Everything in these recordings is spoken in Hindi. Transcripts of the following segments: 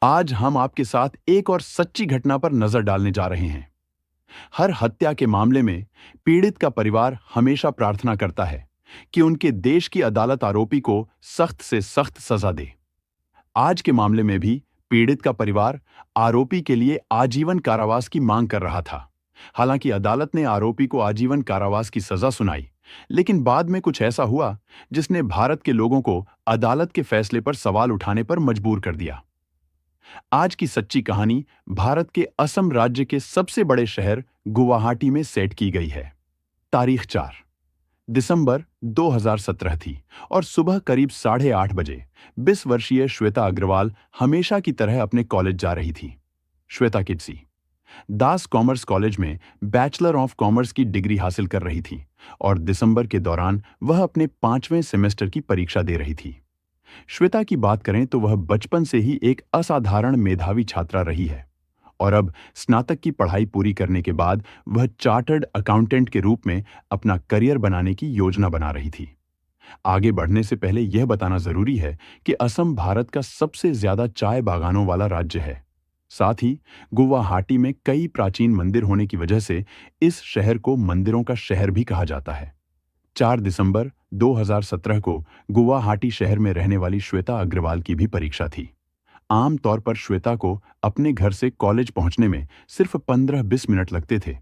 आज हम आपके साथ एक और सच्ची घटना पर नजर डालने जा रहे हैं। हर हत्या के मामले में पीड़ित का परिवार हमेशा प्रार्थना करता है कि उनके देश की अदालत आरोपी को सख्त से सख्त सजा दे। आज के मामले में भी पीड़ित का परिवार आरोपी के लिए आजीवन कारावास की मांग कर रहा था। हालांकि अदालत ने आरोपी को आजीवन कारावास की सजा सुनाई, लेकिन बाद में कुछ ऐसा हुआ जिसने भारत के लोगों को अदालत के फैसले पर सवाल उठाने पर मजबूर कर दिया। आज की सच्ची कहानी भारत के असम राज्य के सबसे बड़े शहर गुवाहाटी में सेट की गई है। तारीख 4 दिसंबर 2017 थी और सुबह करीब 8:30 बजे 20 वर्षीय श्वेता अग्रवाल हमेशा की तरह अपने कॉलेज जा रही थी। श्वेता किडसी दास कॉमर्स कॉलेज में बैचलर ऑफ कॉमर्स की डिग्री हासिल कर रही थी और दिसंबर के दौरान वह अपने 5वें सेमेस्टर की परीक्षा दे रही थी। श्वेता की बात करें तो वह बचपन से ही एक असाधारण मेधावी छात्रा रही है और अब स्नातक की पढ़ाई पूरी करने के बाद वह चार्टर्ड अकाउंटेंट के रूप में अपना करियर बनाने की योजना बना रही थी। आगे बढ़ने से पहले यह बताना जरूरी है कि असम भारत का सबसे ज्यादा चाय बागानों वाला राज्य है। साथ ही गुवाहाटी में कई प्राचीन मंदिर होने की वजह से इस शहर को मंदिरों का शहर भी कहा जाता है। 4 दिसंबर 2017 को गुवाहाटी शहर में रहने वाली श्वेता अग्रवाल की भी परीक्षा थी। आम तौर पर श्वेता को अपने घर से कॉलेज पहुंचने में सिर्फ 15-20 मिनट लगते थे,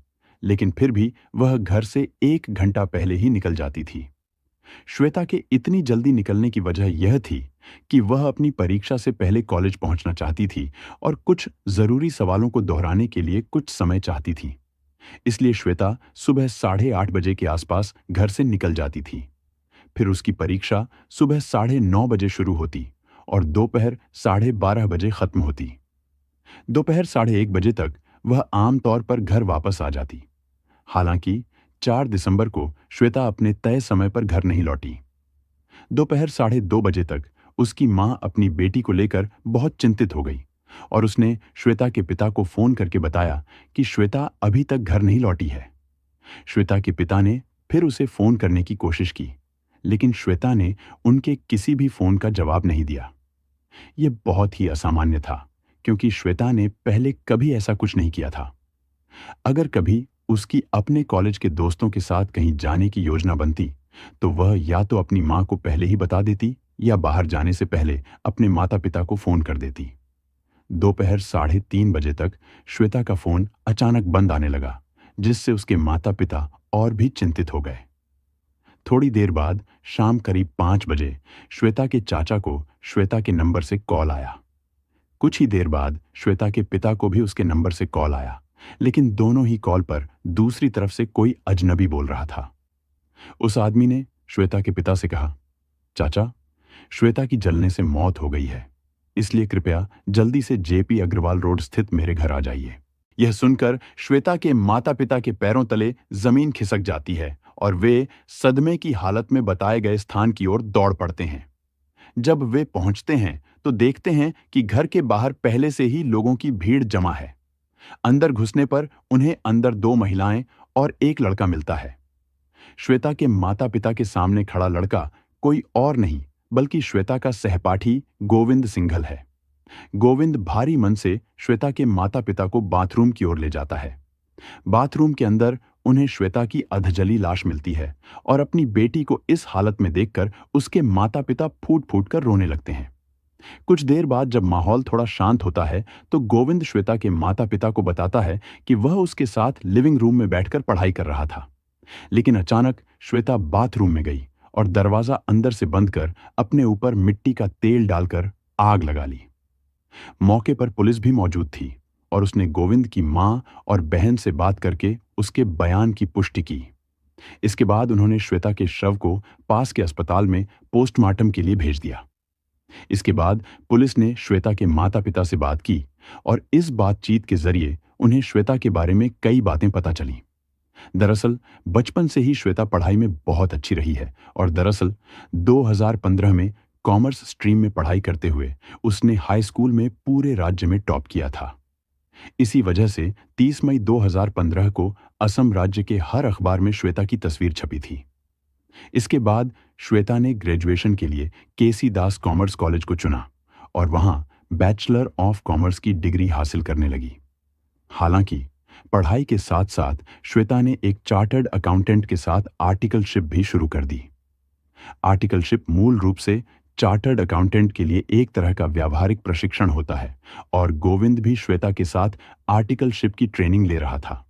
लेकिन फिर भी वह घर से 1 घंटा पहले ही निकल जाती थी। श्वेता के इतनी जल्दी निकलने की वजह यह थी कि वह अपनी परीक्षा से पहले कॉलेज पहुंचना चाहती थी और कुछ जरूरी सवालों को दोहराने के लिए कुछ समय चाहती थी। इसलिए श्वेता सुबह 8:30 बजे के आसपास घर से निकल जाती थी। फिर उसकी परीक्षा सुबह 9:30 बजे शुरू होती और दोपहर 12:30 बजे खत्म होती। दोपहर 1:30 बजे तक वह आमतौर पर घर वापस आ जाती। हालांकि 4 दिसंबर को श्वेता अपने तय समय पर घर नहीं लौटी। दोपहर 2:30 बजे तक उसकी मां अपनी बेटी को लेकर बहुत चिंतित हो गई और उसने श्वेता के पिता को फोन करके बताया कि श्वेता अभी तक घर नहीं लौटी है। श्वेता के पिता ने फिर उसे फोन करने की कोशिश की, लेकिन श्वेता ने उनके किसी भी फोन का जवाब नहीं दिया। यह बहुत ही असामान्य था, क्योंकि श्वेता ने पहले कभी ऐसा कुछ नहीं किया था। अगर कभी उसकी अपने कॉलेज के दोस्तों के साथ कहीं जाने की योजना बनती, तो वह या तो अपनी मां को पहले ही बता देती या बाहर जाने से पहले अपने माता पिता को फोन कर देती। दोपहर 3:30 बजे तक श्वेता का फोन अचानक बंद आने लगा, जिससे उसके माता पिता और भी चिंतित हो गए। थोड़ी देर बाद शाम करीब 5 बजे श्वेता के चाचा को श्वेता के नंबर से कॉल आया। कुछ ही देर बाद श्वेता के पिता को भी उसके नंबर से कॉल आया, लेकिन दोनों ही कॉल पर दूसरी तरफ से कोई अजनबी बोल रहा था। उस आदमी ने श्वेता के पिता से कहा, चाचा, श्वेता की जलने से मौत हो गई है, इसलिए कृपया जल्दी से जेपी अग्रवाल रोड स्थित मेरे घर आ जाइए। यह सुनकर श्वेता के माता पिता के पैरों तले जमीन खिसक जाती है और वे सदमे की हालत में बताए गए स्थान की ओर दौड़ पड़ते हैं। जब वे पहुंचते हैं तो देखते हैं कि घर के बाहर पहले से ही लोगों की भीड़ जमा है। अंदर घुसने पर उन्हें अंदर 2 महिलाएं और एक लड़का मिलता है। श्वेता के माता पिता के सामने खड़ा लड़का कोई और नहीं बल्कि श्वेता का सहपाठी गोविंद सिंघल है। गोविंद भारी मन से श्वेता के माता पिता को बाथरूम की ओर ले जाता है। बाथरूम के अंदर उन्हें श्वेता की अधजली लाश मिलती है और अपनी बेटी को इस हालत में देखकर उसके माता पिता फूट फूट कर रोने लगते हैं। कुछ देर बाद जब माहौल थोड़ा शांत होता है तो गोविंद श्वेता के माता पिता को बताता है कि वह उसके साथ लिविंग रूम में बैठकर पढ़ाई कर रहा था। लेकिन अचानक श्वेता बाथरूम में गई और दरवाजा अंदर से बंद कर अपने ऊपर मिट्टी का तेल डालकर आग लगा ली। मौके पर पुलिस भी मौजूद थी और उसने गोविंद की मां और बहन से बात करके उसके बयान की पुष्टि की। इसके बाद उन्होंने श्वेता के शव को पास के अस्पताल में पोस्टमार्टम के लिए भेज दिया। इसके बाद पुलिस ने श्वेता के माता पिता से बात की और इस बातचीत के जरिए उन्हें श्वेता के बारे में कई बातें पता चली। दरअसल बचपन से ही श्वेता पढ़ाई में बहुत अच्छी रही है और दरअसल 2015 में कॉमर्स स्ट्रीम में पढ़ाई करते हुए उसने हाई स्कूल में पूरे राज्य में टॉप किया था। इसी वजह से 30 मई 2015 को असम राज्य के हर अखबार में श्वेता की तस्वीर छपी थी। इसके बाद श्वेता ने ग्रेजुएशन के लिए केसी दास कॉमर्स कॉलेज को चुना और वहां बैचलर ऑफ कॉमर्स की डिग्री हासिल करने लगी। हालांकि पढ़ाई के साथ साथ श्वेता ने एक चार्टर्ड अकाउंटेंट के साथ आर्टिकलशिप भी शुरू कर दी। आर्टिकलशिप मूल रूप से चार्टर्ड अकाउंटेंट के लिए एक तरह का व्यावहारिक प्रशिक्षण होता है और गोविंद भी श्वेता के साथ आर्टिकलशिप की ट्रेनिंग ले रहा था।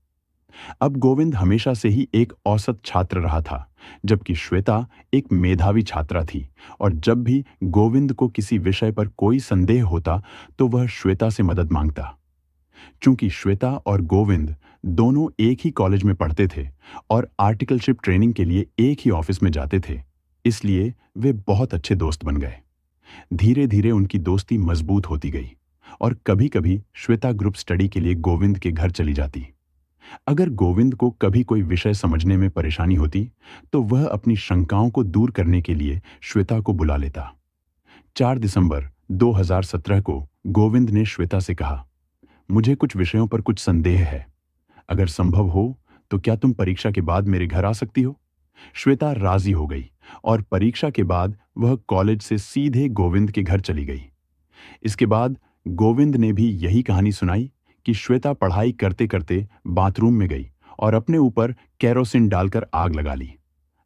अब गोविंद हमेशा से ही एक औसत छात्र रहा था, जबकि श्वेता एक मेधावी छात्रा थी और जब भी गोविंद को किसी विषय पर कोई संदेह होता तो वह श्वेता से मदद मांगता। चूंकि श्वेता और गोविंद दोनों एक ही कॉलेज में पढ़ते थे और आर्टिकलशिप ट्रेनिंग के लिए एक ही ऑफिस में जाते थे, इसलिए वे बहुत अच्छे दोस्त बन गए। धीरे धीरे उनकी दोस्ती मजबूत होती गई और कभी-कभी श्वेता ग्रुप स्टडी के लिए गोविंद के घर चली जाती। अगर गोविंद को कभी कोई विषय समझने में परेशानी होती तो वह अपनी शंकाओं को दूर करने के लिए श्वेता को बुला लेता। 4 दिसंबर 2017 को गोविंद ने श्वेता से कहा, मुझे कुछ विषयों पर कुछ संदेह है। अगर संभव हो तो क्या तुम परीक्षा के बाद मेरे घर आ सकती हो? श्वेता राजी हो गई और परीक्षा के बाद वह कॉलेज से सीधे गोविंद के घर चली गई। इसके बाद गोविंद ने भी यही कहानी सुनाई कि श्वेता पढ़ाई करते करते बाथरूम में गई और अपने ऊपर केरोसिन डालकर आग लगा ली।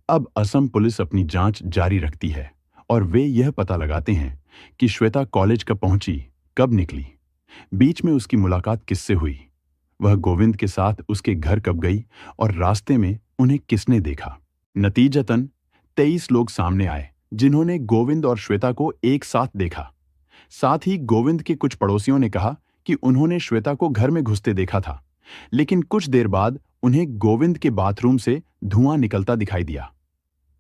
अब असम पुलिस अपनी जांच जारी रखती है और वे यह पता लगाते हैं कि श्वेता कॉलेज कब पहुंची, कब निकली, बीच में उसकी मुलाकात किससे हुई, वह गोविंद के साथ उसके घर कब गई और रास्ते में उन्हें किसने देखा। नतीजतन 23 लोग सामने आए जिन्होंने गोविंद और श्वेता को एक साथ देखा। साथ ही गोविंद के कुछ पड़ोसियों ने कहा कि उन्होंने श्वेता को घर में घुसते देखा था, लेकिन कुछ देर बाद उन्हें गोविंद के बाथरूम से धुआं निकलता दिखाई दिया।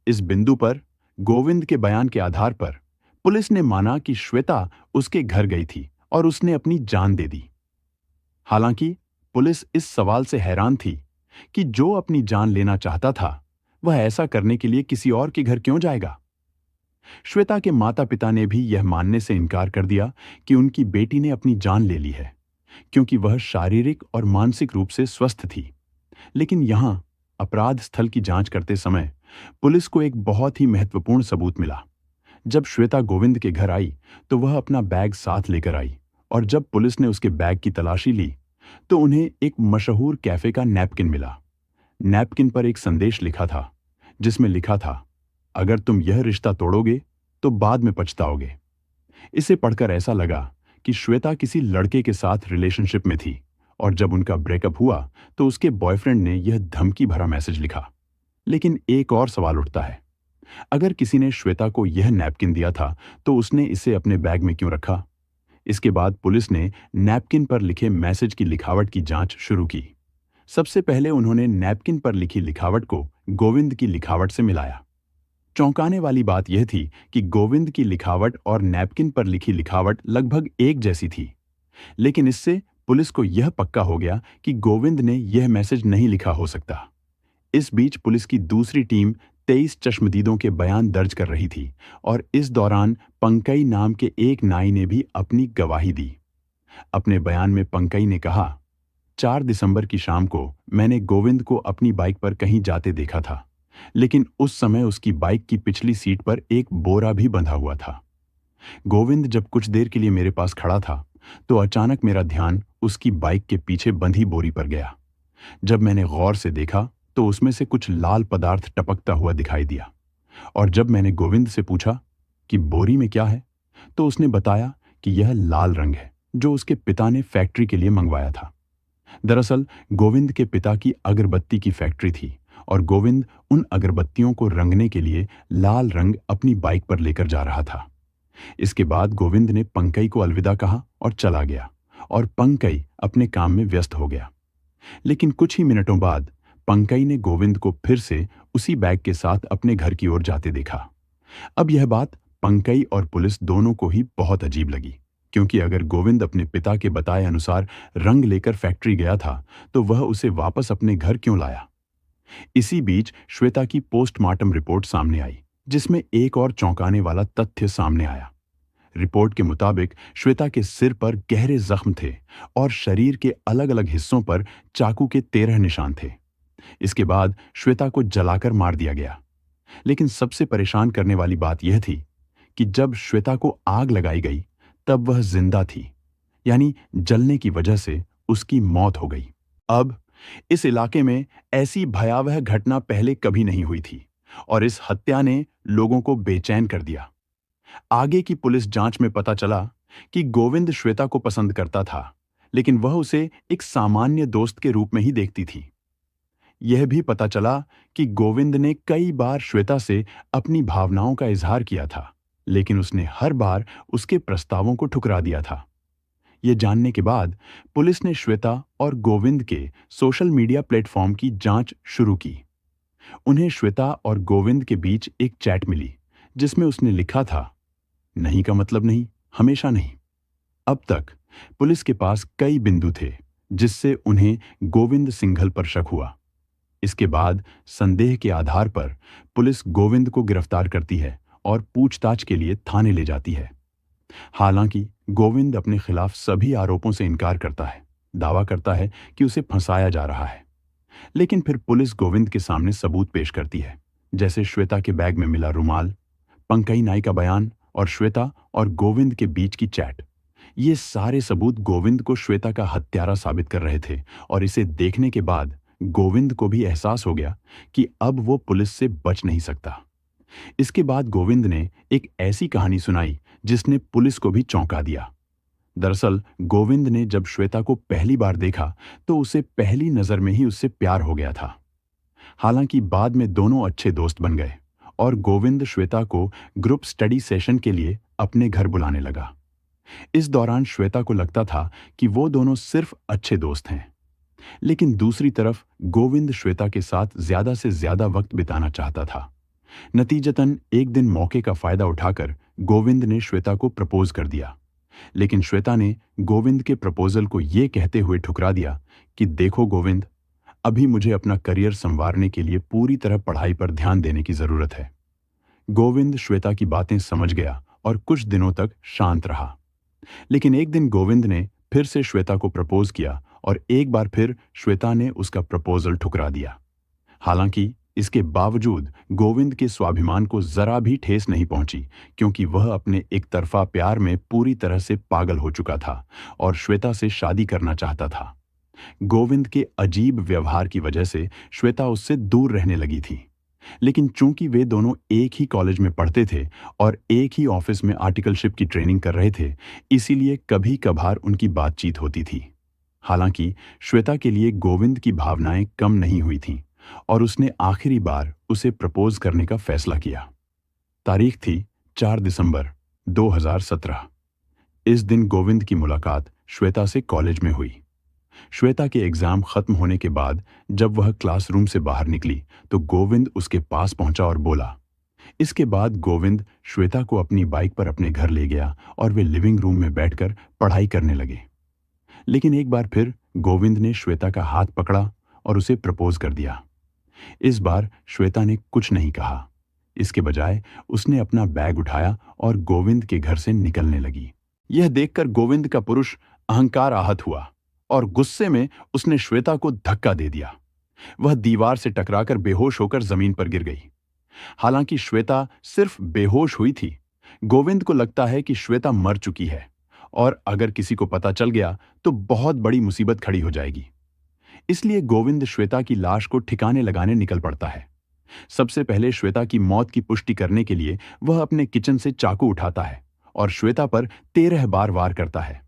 इस बिंदु पर गोविंद के बयान के आधार पर पुलिस ने माना कि श्वेता उसके घर गई थी और उसने अपनी जान दे दी। हालांकि पुलिस इस सवाल से हैरान थी कि जो अपनी जान लेना चाहता था वह ऐसा करने के लिए किसी और के घर क्यों जाएगा। श्वेता के माता पिता ने भी यह मानने से इनकार कर दिया कि उनकी बेटी ने अपनी जान ले ली है, क्योंकि वह शारीरिक और मानसिक रूप से स्वस्थ थी। लेकिन यहां अपराध स्थल की जांच करते समय पुलिस को एक बहुत ही महत्वपूर्ण सबूत मिला। जब श्वेता गोविंद के घर आई तो वह अपना बैग साथ लेकर आई और जब पुलिस ने उसके बैग की तलाशी ली तो उन्हें एक मशहूर कैफे का नैपकिन मिला। नैपकिन पर एक संदेश लिखा था जिसमें लिखा था, अगर तुम यह रिश्ता तोड़ोगे तो बाद में पछताओगे। इसे पढ़कर ऐसा लगा कि श्वेता किसी लड़के के साथ रिलेशनशिप में थी और जब उनका ब्रेकअप हुआ तो उसके बॉयफ्रेंड ने यह धमकी भरा मैसेज लिखा। लेकिन एक और सवाल उठता है, अगर किसी ने श्वेता को यह नैपकिन दिया था तो उसने इसे अपने बैग में क्यों रखा? इसके बाद पुलिस ने नैपकिन पर लिखे मैसेज की लिखावट की जांच शुरू की। सबसे पहले उन्होंने नैपकिन पर लिखी लिखावट को गोविंद की लिखावट से मिलाया। चौंकाने वाली बात यह थी कि गोविंद की लिखावट और नैपकिन पर लिखी लिखावट लगभग एक जैसी थी, लेकिन इससे पुलिस को यह पक्का हो गया कि गोविंद ने यह मैसेज नहीं लिखा हो सकता। इस बीच पुलिस की दूसरी टीम 23 चश्मदीदों के बयान दर्ज कर रही थी और इस दौरान पंकई नाम के एक नाई ने भी अपनी गवाही दी। अपने बयान में पंकई ने कहा, 4 दिसंबर की शाम को मैंने गोविंद को अपनी बाइक पर कहीं जाते देखा था, लेकिन उस समय उसकी बाइक की पिछली सीट पर एक बोरा भी बंधा हुआ था। गोविंद जब कुछ देर के लिए मेरे पास खड़ा था तो अचानक मेरा ध्यान उसकी बाइक के पीछे बंधी बोरी पर गया। जब मैंने गौर से देखा तो उसमें से कुछ लाल पदार्थ टपकता हुआ दिखाई दिया और जब मैंने गोविंद से पूछा कि बोरी में क्या है तो उसने बताया कि यह लाल रंग है जो उसके पिता ने फैक्ट्री के लिए मंगवाया था। दरअसल गोविंद के पिता की अगरबत्ती की फैक्ट्री थी और गोविंद उन अगरबत्तियों को रंगने के लिए लाल रंग अपनी बाइक पर लेकर जा रहा था। इसके बाद गोविंद ने पंकई को अलविदा कहा और चला गया और पंकई अपने काम में व्यस्त हो गया। लेकिन कुछ ही मिनटों बाद पंकई ने गोविंद को फिर से उसी बैग के साथ अपने घर की ओर जाते देखा। अब यह बात पंकई और पुलिस दोनों को ही बहुत अजीब लगी, क्योंकि अगर गोविंद अपने पिता के बताए अनुसार रंग लेकर फैक्ट्री गया था तो वह उसे वापस अपने घर क्यों लाया। इसी बीच श्वेता की पोस्टमार्टम रिपोर्ट सामने आई, जिसमें एक और चौंकाने वाला तथ्य सामने आया। रिपोर्ट के मुताबिक श्वेता के सिर पर गहरे जख्म थे और शरीर के अलग अलग हिस्सों पर चाकू के 13 निशान थे। इसके बाद श्वेता को जलाकर मार दिया गया। लेकिन सबसे परेशान करने वाली बात यह थी कि जब श्वेता को आग लगाई गई तब वह जिंदा थी, यानी जलने की वजह से उसकी मौत हो गई। अब इस इलाके में ऐसी भयावह घटना पहले कभी नहीं हुई थी और इस हत्या ने लोगों को बेचैन कर दिया। आगे की पुलिस जांच में पता चला कि गोविंद श्वेता को पसंद करता था, लेकिन वह उसे एक सामान्य दोस्त के रूप में ही देखती थी। यह भी पता चला कि गोविंद ने कई बार श्वेता से अपनी भावनाओं का इजहार किया था, लेकिन उसने हर बार उसके प्रस्तावों को ठुकरा दिया था। यह जानने के बाद पुलिस ने श्वेता और गोविंद के सोशल मीडिया प्लेटफॉर्म की जांच शुरू की। उन्हें श्वेता और गोविंद के बीच एक चैट मिली, जिसमें उसने लिखा था, नहीं का मतलब नहीं, हमेशा नहीं। अब तक पुलिस के पास कई बिंदु थे जिससे उन्हें गोविंद सिंघल पर शक हुआ। इसके बाद संदेह के आधार पर पुलिस गोविंद को गिरफ्तार करती है और पूछताछ के लिए थाने ले जाती है। हालांकि गोविंद अपने खिलाफ सभी आरोपों से इनकार करता है, दावा करता है कि उसे फंसाया जा रहा है। लेकिन फिर पुलिस गोविंद के सामने सबूत पेश करती है, जैसे श्वेता के बैग में मिला रुमाल, पंकई नाई का बयान और श्वेता और गोविंद के बीच की चैट। ये सारे सबूत गोविंद को श्वेता का हत्यारा साबित कर रहे थे और इसे देखने के बाद गोविंद को भी एहसास हो गया कि अब वो पुलिस से बच नहीं सकता। इसके बाद गोविंद ने एक ऐसी कहानी सुनाई जिसने पुलिस को भी चौंका दिया। दरअसल गोविंद ने जब श्वेता को पहली बार देखा तो उसे पहली नजर में ही उससे प्यार हो गया था। हालांकि बाद में दोनों अच्छे दोस्त बन गए और गोविंद श्वेता को ग्रुप स्टडी सेशन के लिए अपने घर बुलाने लगा। इस दौरान श्वेता को लगता था कि वो दोनों सिर्फ अच्छे दोस्त हैं, लेकिन दूसरी तरफ गोविंद श्वेता के साथ ज्यादा से ज्यादा वक्त बिताना चाहता था। नतीजतन एक दिन मौके का फायदा उठाकर गोविंद ने श्वेता को प्रपोज कर दिया, लेकिन श्वेता ने गोविंद के प्रपोजल को ये कहते हुए ठुकरा दिया कि देखो गोविंद, अभी मुझे अपना करियर संवारने के लिए पूरी तरह पढ़ाई पर ध्यान देने की जरूरत है। गोविंद श्वेता की बातें समझ गया और कुछ दिनों तक शांत रहा। लेकिन एक दिन गोविंद ने फिर से श्वेता को प्रपोज किया और एक बार फिर श्वेता ने उसका प्रपोजल ठुकरा दिया। हालांकि इसके बावजूद गोविंद के स्वाभिमान को जरा भी ठेस नहीं पहुंची, क्योंकि वह अपने एक तरफा प्यार में पूरी तरह से पागल हो चुका था और श्वेता से शादी करना चाहता था। गोविंद के अजीब व्यवहार की वजह से श्वेता उससे दूर रहने लगी थी, लेकिन चूंकि वे दोनों एक ही कॉलेज में पढ़ते थे और एक ही ऑफिस में आर्टिकलशिप की ट्रेनिंग कर रहे थे, इसीलिए कभी कभार उनकी बातचीत होती थी। हालांकि श्वेता के लिए गोविंद की भावनाएं कम नहीं हुई थीं और उसने आखिरी बार उसे प्रपोज करने का फैसला किया। तारीख थी 4 दिसंबर 2017। इस दिन गोविंद की मुलाकात श्वेता से कॉलेज में हुई। श्वेता के एग्जाम खत्म होने के बाद जब वह क्लासरूम से बाहर निकली तो गोविंद उसके पास पहुंचा और बोला। इसके बाद गोविंद श्वेता को अपनी बाइक पर अपने घर ले गया और वे लिविंग रूम में बैठकर पढ़ाई करने लगे। लेकिन एक बार फिर गोविंद ने श्वेता का हाथ पकड़ा और उसे प्रपोज कर दिया। इस बार श्वेता ने कुछ नहीं कहा। इसके बजाय उसने अपना बैग उठाया और गोविंद के घर से निकलने लगी। यह देखकर गोविंद का पुरुष अहंकार आहत हुआ और गुस्से में उसने श्वेता को धक्का दे दिया। वह दीवार से टकराकर बेहोश होकर जमीन पर गिर गई। हालांकि श्वेता सिर्फ बेहोश हुई थी, गोविंद को लगता है कि श्वेता मर चुकी है और अगर किसी को पता चल गया तो बहुत बड़ी मुसीबत खड़ी हो जाएगी। इसलिए गोविंद श्वेता की लाश को ठिकाने लगाने निकल पड़ता है। सबसे पहले श्वेता की मौत की पुष्टि करने के लिए वह अपने किचन से चाकू उठाता है और श्वेता पर 13 बार वार करता है।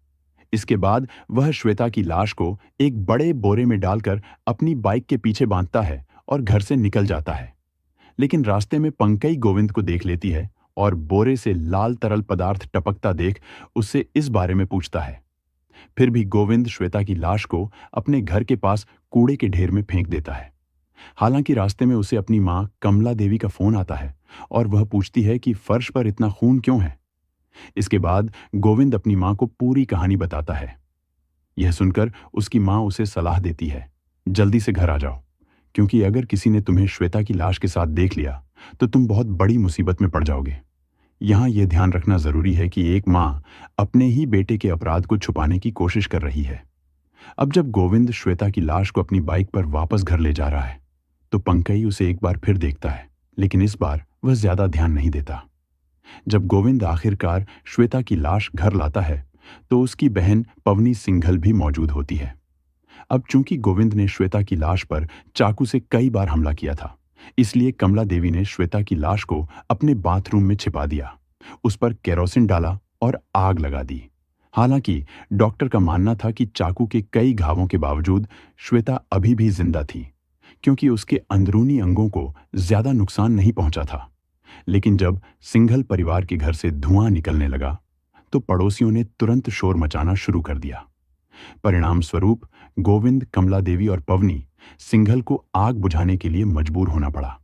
इसके बाद वह श्वेता की लाश को एक बड़े बोरे में डालकर अपनी बाइक के पीछे बांधता है और घर से निकल जाता है। लेकिन रास्ते में पंकई गोविंद को देख लेती है और बोरे से लाल तरल पदार्थ टपकता देख उससे इस बारे में पूछता है। फिर भी गोविंद श्वेता की लाश को अपने घर के पास कूड़े के ढेर में फेंक देता है। हालांकि रास्ते में उसे अपनी मां कमला देवी का फोन आता है और वह पूछती है कि फर्श पर इतना खून क्यों है। इसके बाद गोविंद अपनी मां को पूरी कहानी बताता है। यह सुनकर उसकी मां उसे सलाह देती है, जल्दी से घर आ जाओ, क्योंकि अगर किसी ने तुम्हें श्वेता की लाश के साथ देख लिया तो तुम बहुत बड़ी मुसीबत में पड़ जाओगे। यहां यह ध्यान रखना जरूरी है कि एक मां अपने ही बेटे के अपराध को छुपाने की कोशिश कर रही है। अब जब गोविंद श्वेता की लाश को अपनी बाइक पर वापस घर ले जा रहा है तो पंकई उसे एक बार फिर देखता है, लेकिन इस बार वह ज्यादा ध्यान नहीं देता। जब गोविंद आखिरकार श्वेता की लाश घर लाता है तो उसकी बहन पवनी सिंघल भी मौजूद होती है। अब चूंकि गोविंद ने श्वेता की लाश पर चाकू से कई बार हमला किया था, इसलिए कमला देवी ने श्वेता की लाश को अपने बाथरूम में छिपा दिया, उस पर केरोसिन डाला और आग लगा दी। हालांकि डॉक्टर का मानना था कि चाकू के कई घावों के बावजूद श्वेता अभी भी जिंदा थी, क्योंकि उसके अंदरूनी अंगों को ज्यादा नुकसान नहीं पहुंचा था। लेकिन जब सिंघल परिवार के घर से धुआं निकलने लगा तो पड़ोसियों ने तुरंत शोर मचाना शुरू कर दिया। परिणाम स्वरूप गोविंद, कमला देवी और पवनी सिंघल को आग बुझाने के लिए मजबूर होना पड़ा।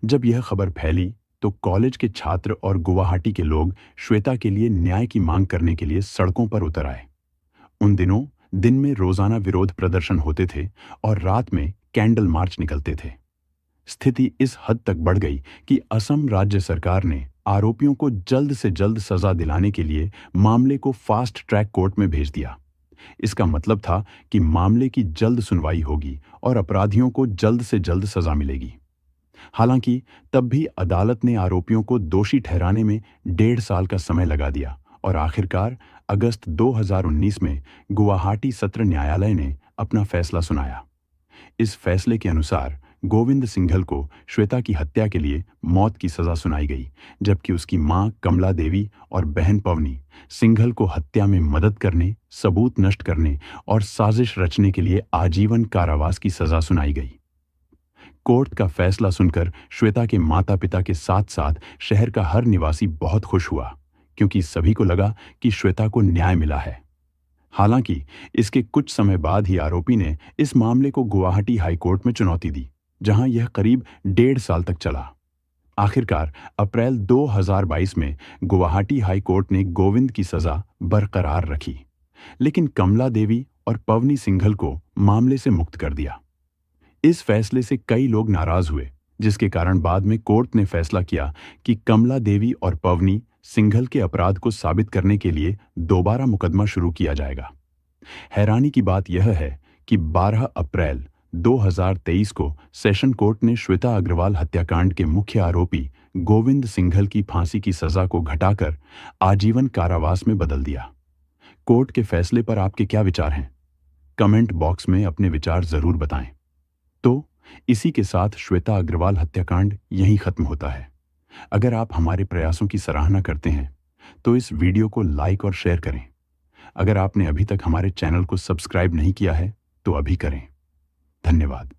जब यह खबर फैली तो कॉलेज के छात्र और गुवाहाटी के लोग श्वेता के लिए न्याय की मांग करने के लिए सड़कों पर उतर आए। उन दिनों दिन में रोजाना विरोध प्रदर्शन होते थे और रात में कैंडल मार्च निकलते थे। स्थिति इस हद तक बढ़ गई कि असम राज्य सरकार ने आरोपियों को जल्द से जल्द सजा दिलाने के लिए मामले को फास्ट ट्रैक कोर्ट में भेज दिया। इसका मतलब था कि मामले की जल्द सुनवाई होगी और अपराधियों को जल्द से जल्द सजा मिलेगी। हालांकि तब भी अदालत ने आरोपियों को दोषी ठहराने में 1.5 साल का समय लगा दिया और आखिरकार अगस्त 2019 में गुवाहाटी सत्र न्यायालय ने अपना फैसला सुनाया। इस फैसले के अनुसार गोविंद सिंघल को श्वेता की हत्या के लिए मौत की सजा सुनाई गई, जबकि उसकी मां कमला देवी और बहन पवनी सिंघल को हत्या में मदद करने, सबूत नष्ट करने और साजिश रचने के लिए आजीवन कारावास की सजा सुनाई गई। कोर्ट का फैसला सुनकर श्वेता के माता पिता के साथ साथ शहर का हर निवासी बहुत खुश हुआ, क्योंकि सभी को लगा कि श्वेता को न्याय मिला है। हालांकि इसके कुछ समय बाद ही आरोपी ने इस मामले को गुवाहाटी हाईकोर्ट में चुनौती दी, जहां यह करीब 1.5 साल तक चला। आखिरकार अप्रैल 2022 में गुवाहाटी हाईकोर्ट ने गोविंद की सजा बरकरार रखी, लेकिन कमला देवी और पवनी सिंघल को मामले से मुक्त कर दिया। इस फैसले से कई लोग नाराज हुए, जिसके कारण बाद में कोर्ट ने फैसला किया कि कमला देवी और पवनी सिंघल के अपराध को साबित करने के लिए दोबारा मुकदमा शुरू किया जाएगा। हैरानी की बात यह है कि 12 अप्रैल 2023 को सेशन कोर्ट ने श्वेता अग्रवाल हत्याकांड के मुख्य आरोपी गोविंद सिंघल की फांसी की सजा को घटाकर आजीवन कारावास में बदल दिया। कोर्ट के फैसले पर आपके क्या विचार हैं? कमेंट बॉक्स में अपने विचार जरूर बताएं। तो इसी के साथ श्वेता अग्रवाल हत्याकांड यहीं खत्म होता है। अगर आप हमारे प्रयासों की सराहना करते हैं तो इस वीडियो को लाइक और शेयर करें। अगर आपने अभी तक हमारे चैनल को सब्सक्राइब नहीं किया है तो अभी करें। धन्यवाद।